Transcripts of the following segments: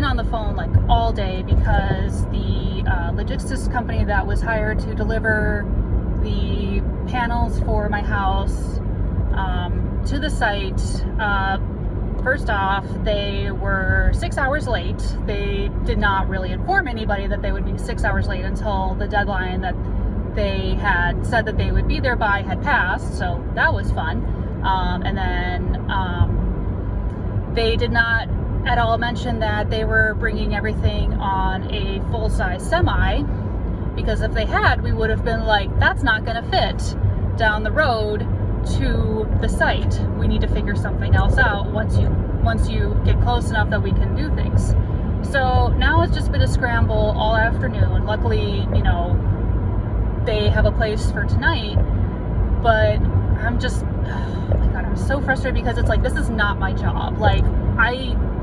been on the phone like all day because the logistics company that was hired to deliver the panels for my house to the site, first off, they were 6 hours late. They did not really inform anybody that they would be 6 hours late until the deadline that they had said that they would be there by had passed, so that was fun. And then they did not at all mention that they were bringing everything on a full-size semi, because if they had, we would have been like, that's not going to fit down the road to the site. We need to figure something else out once you get close enough that we can do things. So now it's just been a scramble all afternoon. Luckily, you know, they have a place for tonight, but I'm just, oh my God, I'm so frustrated because it's like, this is not my job. Like,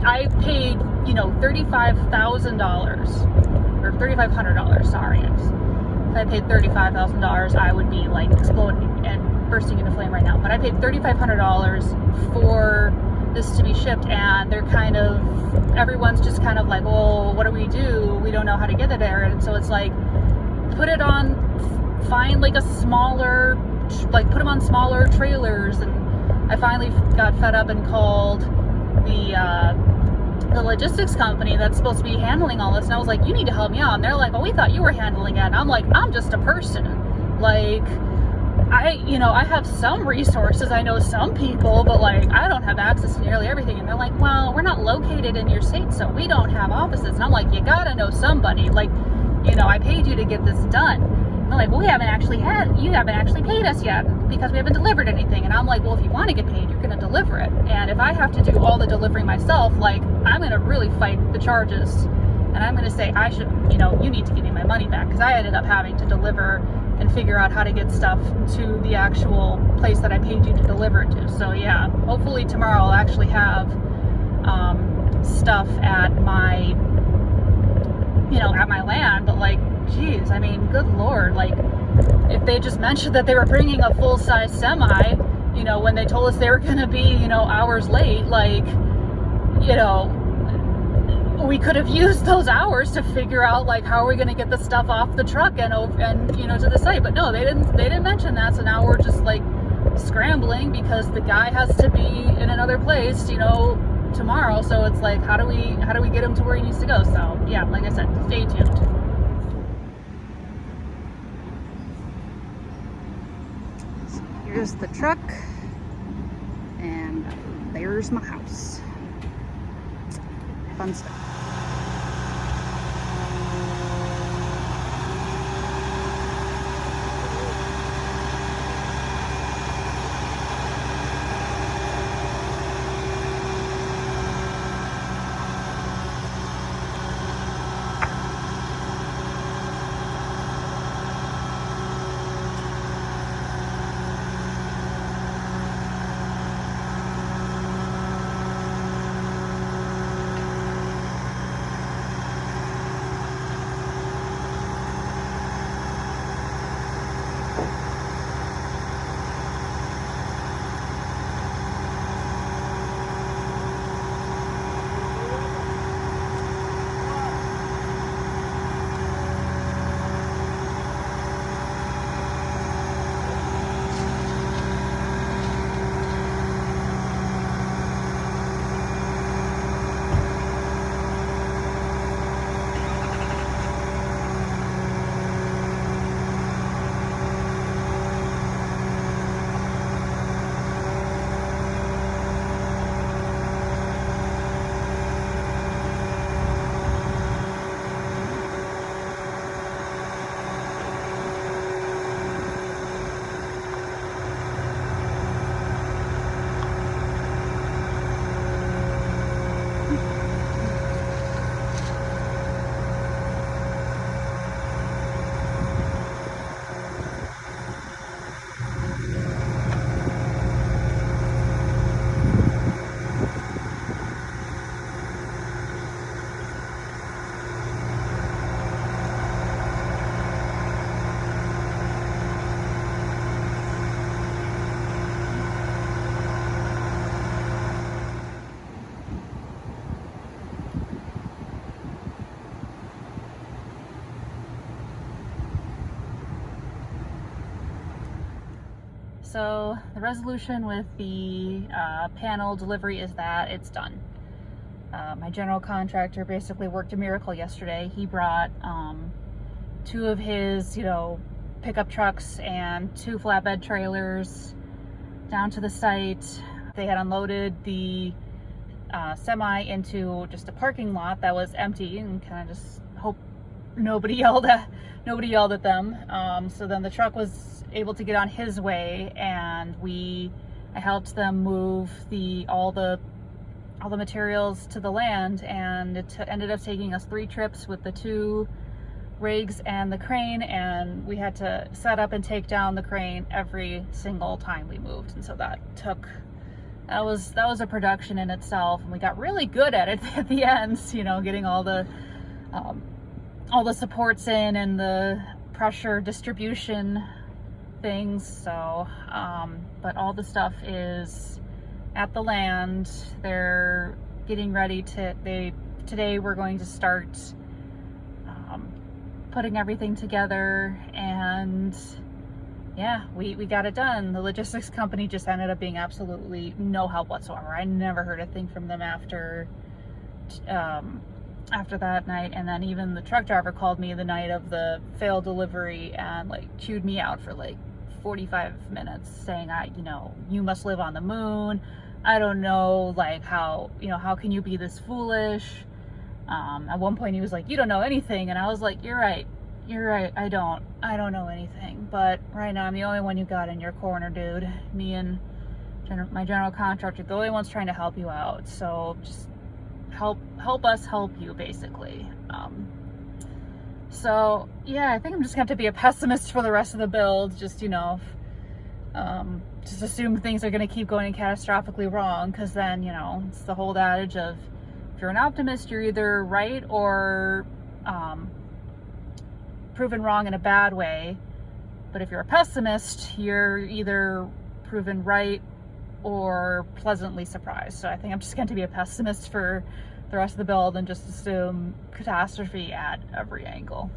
I paid, you know, $35,000 or $3,500, sorry. If I paid $35,000, I would be like exploding and bursting into flame right now. But I paid $3,500 for this to be shipped, and they're kind of, everyone's just kind of like, well, what do? We don't know how to get it there. And so it's like, put it on, find like a smaller, like put them on smaller trailers. And I finally got fed up and called the logistics company that's supposed to be handling all this, and I was like, you need to help me out. And they're like, oh, we thought you were handling it. And I'm like, I'm just a person. Like, I have some resources, I know some people, but like, I don't have access to nearly everything. And they're like, well, we're not located in your state, so we don't have offices. And I'm like, you gotta know somebody. Like, you know, I paid you to get this done. And they're like, well, you haven't actually paid us yet because we haven't delivered anything. And I'm like, well, if you want to get paid, you're gonna deliver it. And if I have to do all the delivering myself, like, I'm gonna really fight the charges. And I'm gonna say, you need to give me my money back, because I ended up having to deliver and figure out how to get stuff to the actual place that I paid you to deliver it to. So yeah, hopefully tomorrow I'll actually have stuff at my land. But like, geez, I mean, good Lord, like, if they just mentioned that they were bringing a full-size semi, you know, when they told us they were gonna be, you know, hours late, like, you know, we could have used those hours to figure out, like, how are we going to get the stuff off the truck and you know, to the site. But no, they didn't mention that. So now we're just like scrambling because the guy has to be in another place, you know, tomorrow. So it's like, how do we get him to where he needs to go? So yeah, like I said, stay tuned. So here's the truck, and there's my house. Fun stuff. So the resolution with the panel delivery is that it's done. My general contractor basically worked a miracle yesterday. He brought two of his, pickup trucks and two flatbed trailers down to the site. They had unloaded the semi into just a parking lot that was empty, and kind of just hope nobody yelled at them. So then the truck was able to get on his way, and I helped them move all the materials to the land, and it ended up taking us 3 trips with the 2 rigs and the crane, and we had to set up and take down the crane every single time we moved. And so that was a production in itself, and we got really good at it at the end, getting all the supports in and the pressure distribution things. So but all the stuff is at the land. They're getting ready today we're going to start putting everything together, and yeah, we got it done. The logistics company just ended up being absolutely no help whatsoever. I never heard a thing from them after that night. And then even the truck driver called me the night of the failed delivery and chewed me out for 45 minutes, saying, you must live on the moon. I don't know, how can you be this foolish? At one point he was like, you don't know anything. And I was like, you're right. I don't know anything. But right now I'm the only one you got in your corner, dude. Me and my general contractor, the only ones trying to help you out. So just help us help you, basically. So yeah, I think I'm just gonna have to be a pessimist for the rest of the build. Just just assume things are gonna keep going catastrophically wrong, because then it's the whole adage of, if you're an optimist, you're either right or proven wrong in a bad way. But if you're a pessimist, you're either proven right or pleasantly surprised. So I think I'm just going to be a pessimist for the rest of the build and just assume catastrophe at every angle.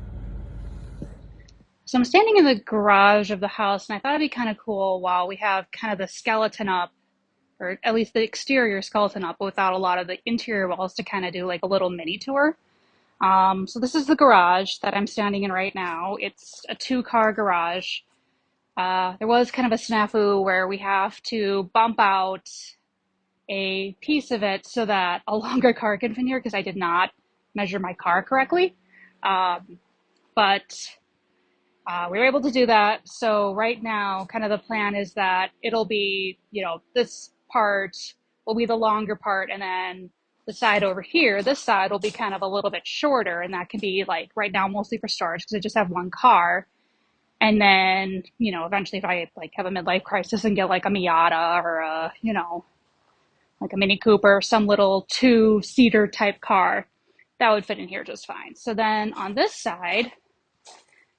So I'm standing in the garage of the house, and I thought it'd be kind of cool while we have kind of the skeleton up, or at least the exterior skeleton up, without a lot of the interior walls, to kind of do a little mini tour. So this is the garage that I'm standing in right now. It's a 2-car garage. There was kind of a snafu where we have to bump out a piece of it so that a longer car can fit in here, because I did not measure my car correctly. But we were able to do that. So right now, kind of the plan is that it'll be, this part will be the longer part, and then the side over here, this side will be kind of a little bit shorter, and that can be right now mostly for storage, because I just have 1 car. And then, eventually if I have a midlife crisis and get a Miata or a, a Mini Cooper, or some little 2-seater type car, that would fit in here just fine. So then on this side,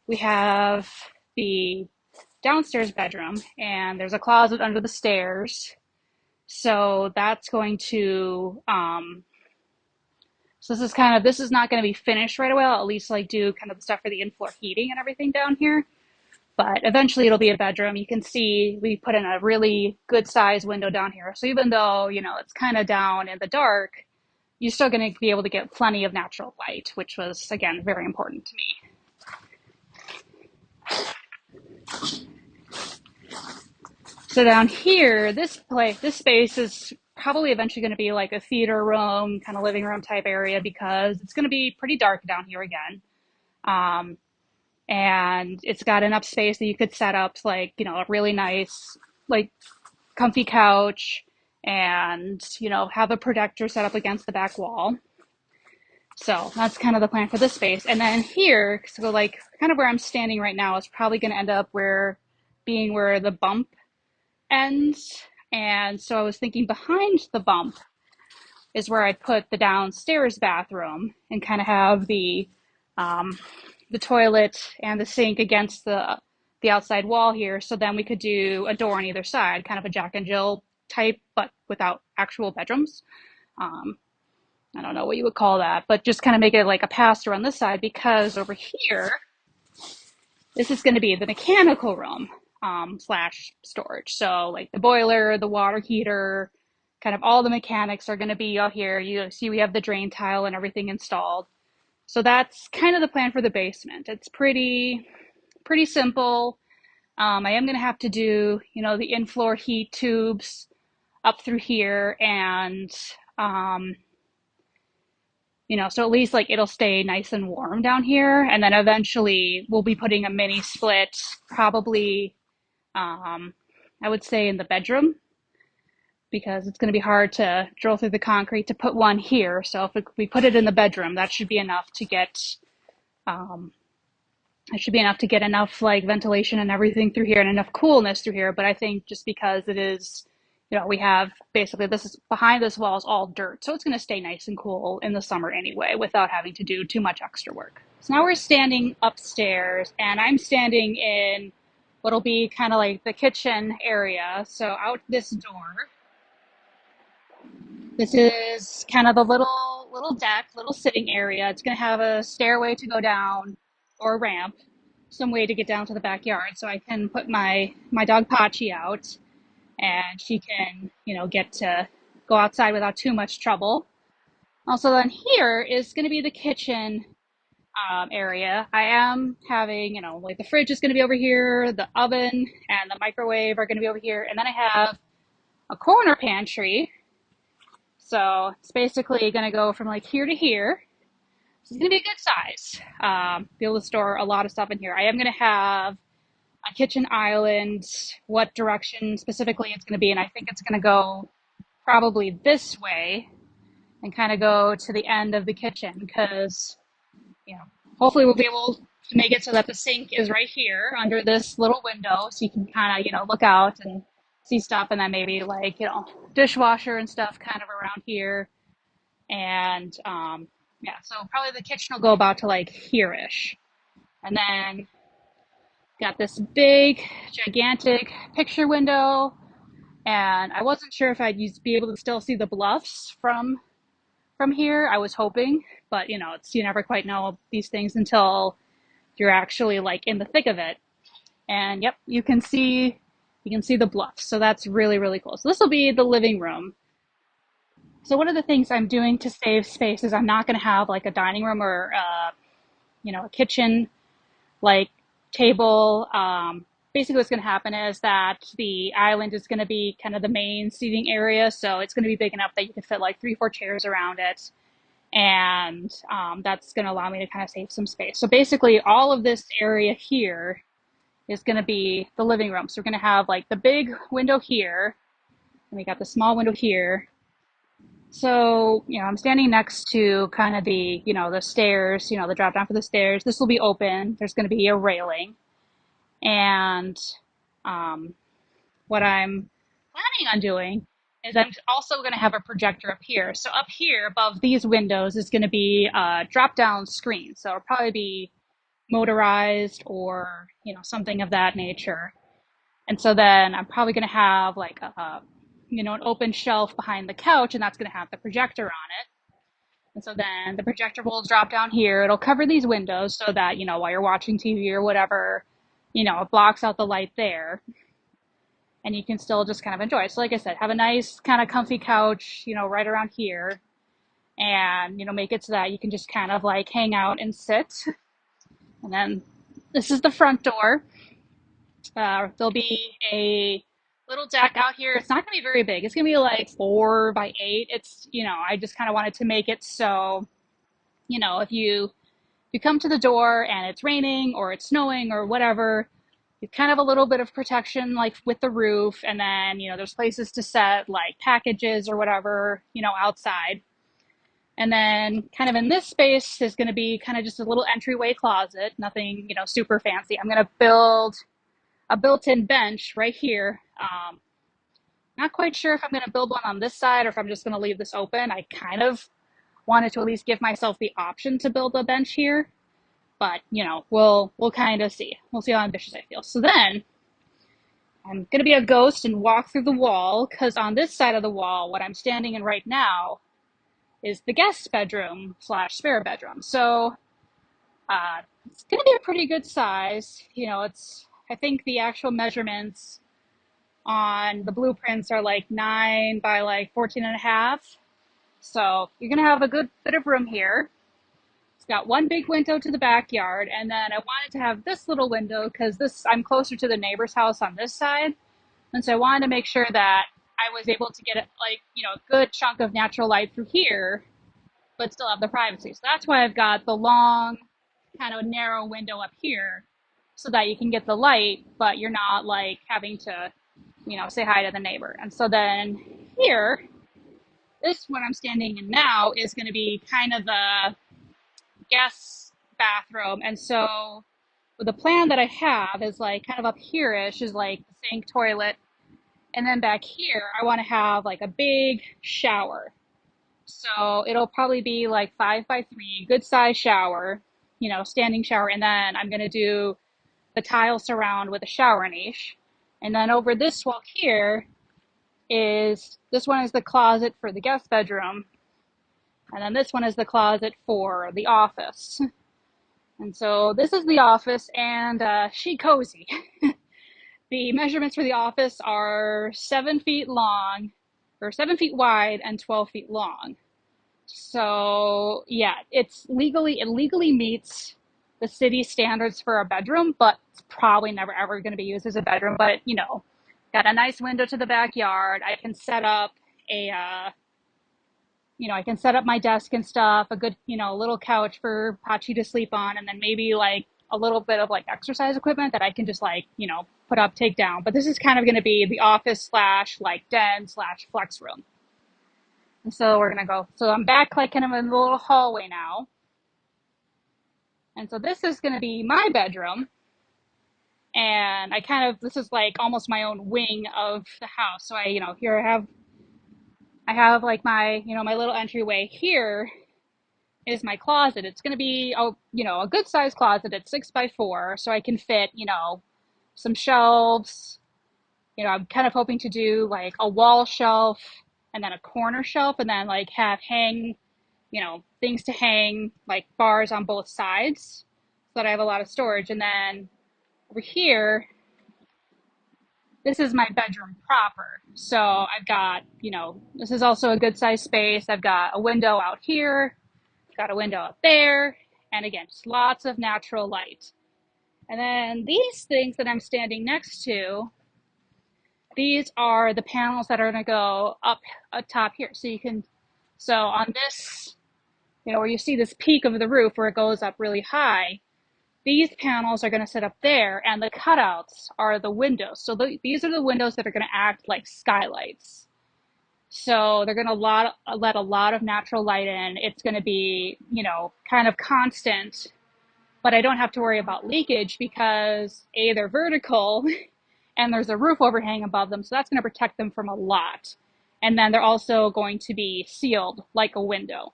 we have the downstairs bedroom, and there's a closet under the stairs. So that's going to, so this is not going to be finished right away. I'll at least do kind of the stuff for the in-floor heating and everything down here. But eventually it'll be a bedroom. You can see we put in a really good size window down here. So even though, it's kind of down in the dark, you're still going to be able to get plenty of natural light, which was, again, very important to me. So down here, this space is probably eventually going to be a theater room, kind of living room type area, because it's going to be pretty dark down here again. And it's got enough space that you could set up a really nice, comfy couch, and, have a projector set up against the back wall. So that's kind of the plan for this space. And then here, so kind of where I'm standing right now is probably going to end up where the bump ends. And so I was thinking behind the bump is where I'd put the downstairs bathroom, and kind of have the toilet and the sink against the outside wall here. So then we could do a door on either side, kind of a Jack and Jill type, but without actual bedrooms. I don't know what you would call that, but just kind of make it a pass-through on this side, because over here, this is going to be the mechanical room. slash storage. So like the boiler, the water heater, kind of all the mechanics are going to be out here. You see we have the drain tile and everything installed. So that's kind of the plan for the basement. It's pretty simple. I am going to have to do, the in-floor heat tubes up through here, and um, so at least like it'll stay nice and warm down here. And then eventually we'll be putting a mini split, probably, um, I would say in the bedroom, because it's going to be hard to drill through the concrete to put one here. So if we put it in the bedroom, that should be enough to get, um, it should be enough to get enough like ventilation and everything through here and enough coolness through here. But I think just because it is, we have basically this is behind this wall is all dirt. So it's going to stay nice and cool in the summer anyway without having to do too much extra work. So now we're standing upstairs, and I'm standing in what'll be kind of like the kitchen area. So out this door, this is kind of the little deck, little sitting area. It's going to have a stairway to go down, or a ramp, some way to get down to the backyard, so I can put my dog Pachi out, and she can, get to go outside without too much trouble. Also, then here is going to be the kitchen area. I am having, like the fridge is going to be over here, the oven and the microwave are going to be over here, and then I have a corner pantry. So it's basically going to go from like here to here. So it's going to be a good size. Be able to store a lot of stuff in here. I am going to have a kitchen island, what direction specifically it's going to be, and I think it's going to go probably this way and kind of go to the end of the kitchen, because, hopefully we'll be able to make it so that the sink is right here under this little window, so you can kind of, look out and see stuff, and then maybe like, dishwasher and stuff kind of around here. And yeah, so probably the kitchen will go about to like here-ish. And then got this big, gigantic picture window, and I wasn't sure if I'd be able to still see the bluffs from here. I was hoping, but it's you never quite know these things until you're actually like in the thick of it. And yep, you can see the bluffs. So that's really, really cool. So this will be the living room. So one of the things I'm doing to save space is I'm not going to have like a dining room or a kitchen like table. Basically what's going to happen is that the island is going to be kind of the main seating area. So it's going to be big enough that you can fit like 3-4 chairs around it. And that's going to allow me to kind of save some space. So basically all of this area here is going to be the living room. So we're going to have like the big window here, and we got the small window here. So, I'm standing next to kind of the stairs, the drop down for the stairs. This will be open. There's going to be a railing. And what I'm planning on doing is I'm also going to have a projector up here. So up here above these windows is going to be a drop down screen. So it'll probably be motorized or, something of that nature. And so then I'm probably going to have like an open shelf behind the couch, and that's going to have the projector on it. And so then the projector will drop down here. It'll cover these windows so that, while you're watching TV or whatever, it blocks out the light there. And you can still just kind of enjoy it. So like I said, have a nice kind of comfy couch, right around here. And, make it so that you can just kind of like hang out and sit. And then this is the front door. There'll be a little deck out here. It's not going to be very big. It's going to be like 4 by 8. It's, I just kind of wanted to make it so, if you come to the door and it's raining or it's snowing or whatever, you kind of have a little bit of protection like with the roof. And then, there's places to set like packages or whatever, outside. And then kind of in this space is going to be kind of just a little entryway closet, nothing, super fancy. I'm going to build a built-in bench right here. Not quite sure if I'm going to build one on this side or if I'm just going to leave this open. I kind of wanted to at least give myself the option to build a bench here, but we'll kind of see. We'll see how ambitious I feel. So then I'm going to be a ghost and walk through the wall, because on this side of the wall, what I'm standing in right now is the guest bedroom slash spare bedroom. So it's going to be a pretty good size. I think the actual measurements on the blueprints are like 9 by like 14 and a half. So you're going to have a good bit of room here. It's got one big window to the backyard, and then I wanted to have this little window because this I'm closer to the neighbor's house on this side, and so I wanted to make sure that I was able to get it like a good chunk of natural light through here, but still have the privacy. So that's why I've got the long, kind of narrow window up here, so that you can get the light, but you're not like having to say hi to the neighbor. And so then here, this one I'm standing in now is going to be kind of the guest bathroom. And so the plan that I have is like kind of up here-ish is like the sink, toilet, and then back here I want to have like a big shower. So it'll probably be like 5 by 3, good size shower, standing shower, and then I'm gonna do the tile surround with a shower niche. And then over this wall here is this one is the closet for the guest bedroom, and then this one is the closet for the office. And so this is the office, and she cozy. The measurements for the office are 7 feet long, or 7 feet wide and 12 feet long. So yeah, it legally meets the city standards for a bedroom, but it's probably never ever going to be used as a bedroom. But got a nice window to the backyard. I can set up I can set up my desk and stuff, a good, little couch for Pachi to sleep on, and then maybe like a little bit of like exercise equipment that I can just like, put up, take down. But this is kind of going to be the office slash like den slash flex room. And so we're gonna go. So I'm back like kind of in the little hallway now. And so this is gonna be my bedroom. And this is like almost my own wing of the house. So here I have like my little entryway. Here is my closet. It's gonna be a good sized closet. It's 6 by 4, so I can fit, some shelves. I'm kind of hoping to do like a wall shelf and then a corner shelf, and then like have hang, things to hang, like bars on both sides, so that I have a lot of storage. And then over here, this is my bedroom proper. So I've got, this is also a good size space. I've got a window out here, got a window up there, and again, just lots of natural light. And then these things that I'm standing next to, these are the panels that are going to go up top here. So on this, where you see this peak of the roof where it goes up really high, these panels are going to sit up there, and the cutouts are the windows. So these are the windows that are going to act like skylights. So they're going to let a lot of natural light in. It's going to be, kind of constant, but I don't have to worry about leakage because they're vertical and there's a roof overhang above them. So that's going to protect them from a lot. And then they're also going to be sealed like a window.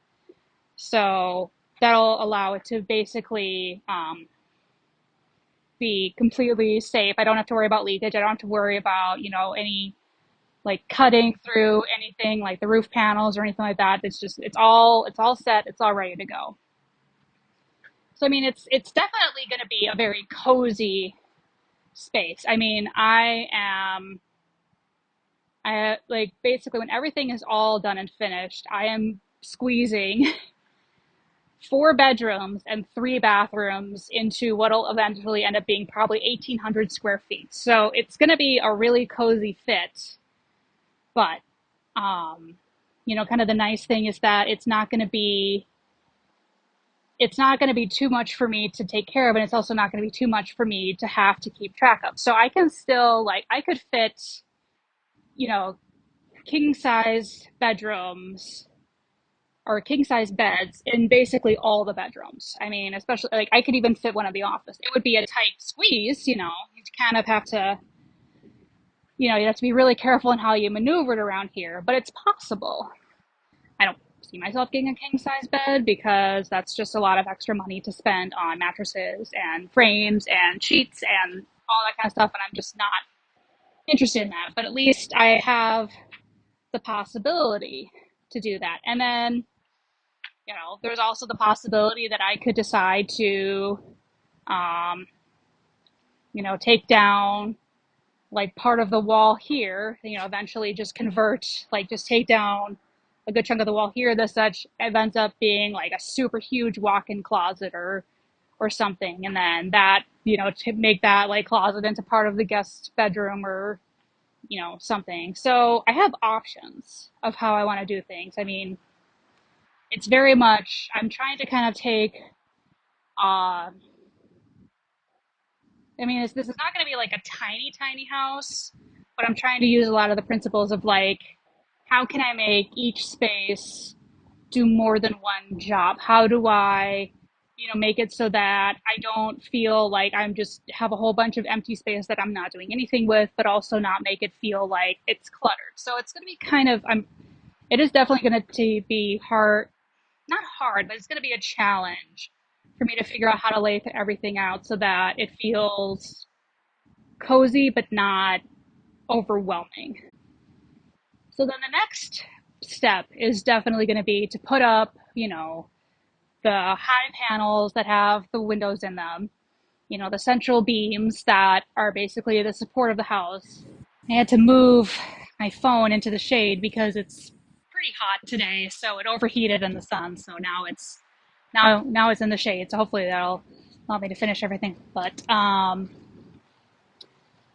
So that'll allow it to basically be completely safe. I don't have to worry about leakage. I don't have to worry about, any like cutting through anything like the roof panels or anything like that. It's all set. It's all ready to go. So, I mean, it's definitely going to be a very cozy space. I mean, I like basically when everything is all done and finished, I am squeezing 4 bedrooms and 3 bathrooms into what'll eventually end up being probably 1,800 square feet. So it's going to be a really cozy fit. But, kind of the nice thing is that it's not going to be too much for me to take care of, and it's also not going to be too much for me to have to keep track of. So I can still I could fit, king size bedrooms or king size beds in basically all the bedrooms. I mean, especially like I could even fit one in the office. It would be a tight squeeze, you kind of have to, you have to be really careful in how you maneuver it around here, but it's possible. I don't see myself getting a king size bed because that's just a lot of extra money to spend on mattresses and frames and sheets and all that kind of stuff. And I'm just not interested in that. But at least I have the possibility to do that. And then, there's also the possibility that I could decide to, take down like part of the wall here, eventually just convert, like just take down a good chunk of the wall here. This such it ends up being like a super huge walk-in closet or something, and then that to make that like closet into part of the guest bedroom or something. So I have options of how I want to do things. I mean, it's very much I'm trying to kind of take uh I mean, this is not going to be like a tiny, tiny house, but I'm trying to use a lot of the principles of like, how can I make each space do more than one job? How do I, make it so that I don't feel like I'm just have a whole bunch of empty space that I'm not doing anything with, but also not make it feel like it's cluttered. So it's going to be kind of, it is definitely going to be hard, not hard, but it's going to be a challenge for me to figure out how to lay everything out so that it feels cozy but not overwhelming. So then the next step is definitely going to be to put up, the high panels that have the windows in them, the central beams that are basically the support of the house. I had to move my phone into the shade because it's pretty hot today, so it overheated in the sun. So now it's in the shade. So hopefully that'll allow me to finish everything. But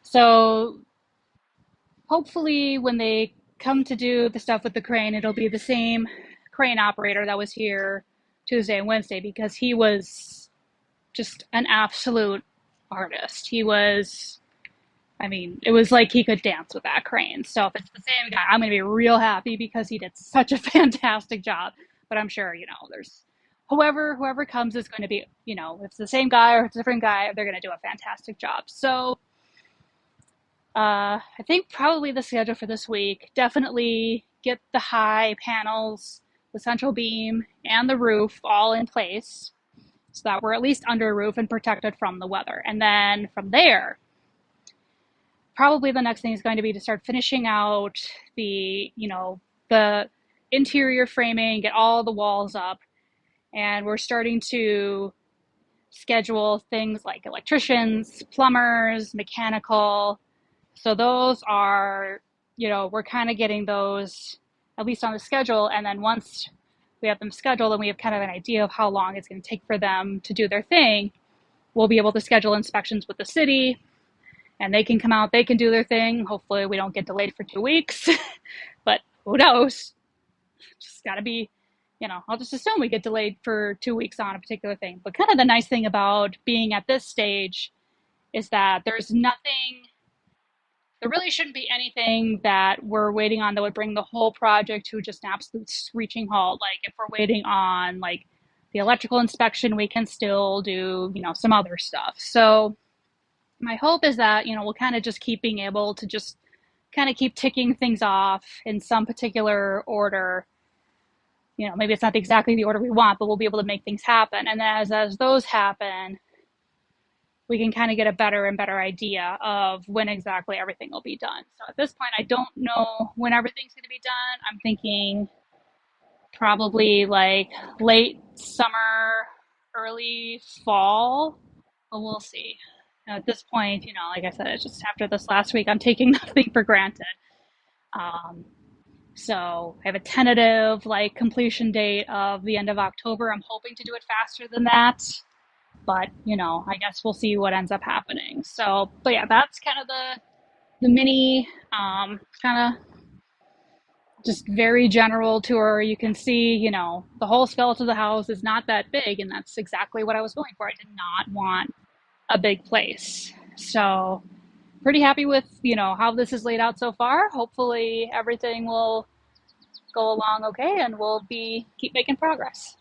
so hopefully when they come to do the stuff with the crane, it'll be the same crane operator that was here Tuesday and Wednesday because he was just an absolute artist. I mean, it was like he could dance with that crane. So if it's the same guy, I'm going to be real happy because he did such a fantastic job. But I'm sure, there's whoever comes is going to be, if it's the same guy or it's a different guy, they're going to do a fantastic job. So I think probably the schedule for this week, definitely get the high panels, the central beam, and the roof all in place so that we're at least under a roof and protected from the weather. And then from there, probably the next thing is going to be to start finishing out the interior framing, get all the walls up, and we're starting to schedule things like electricians, plumbers, mechanical. So those are, we're kind of getting those at least on the schedule. And then once we have them scheduled and we have kind of an idea of how long it's going to take for them to do their thing, we'll be able to schedule inspections with the city and they can come out, they can do their thing. Hopefully we don't get delayed for 2 weeks, but who knows? Just got to be, I'll just assume we get delayed for 2 weeks on a particular thing. But kind of the nice thing about being at this stage is that there really shouldn't be anything that we're waiting on that would bring the whole project to just an absolute screeching halt. Like if we're waiting on like the electrical inspection, we can still do, some other stuff. So my hope is that, we'll kind of just keep being able to just kind of keep ticking things off in some particular order. Maybe it's not exactly the order we want, but we'll be able to make things happen. And as those happen, we can kind of get a better and better idea of when exactly everything will be done. So at this point, I don't know when everything's going to be done. I'm thinking probably like late summer, early fall, but we'll see. At this point, like I said, it's just after this last week, I'm taking nothing for granted. Um, so I have a tentative like completion date of the end of October. I'm hoping to do it faster than that, but I guess we'll see what ends up happening. So, but yeah, that's kind of the mini kind of just very general tour. You can see, the whole skeleton of the house is not that big, and that's exactly what I was going for. I did not want a big place. So, pretty happy with, how this is laid out so far. Hopefully everything will go along okay and we'll keep making progress.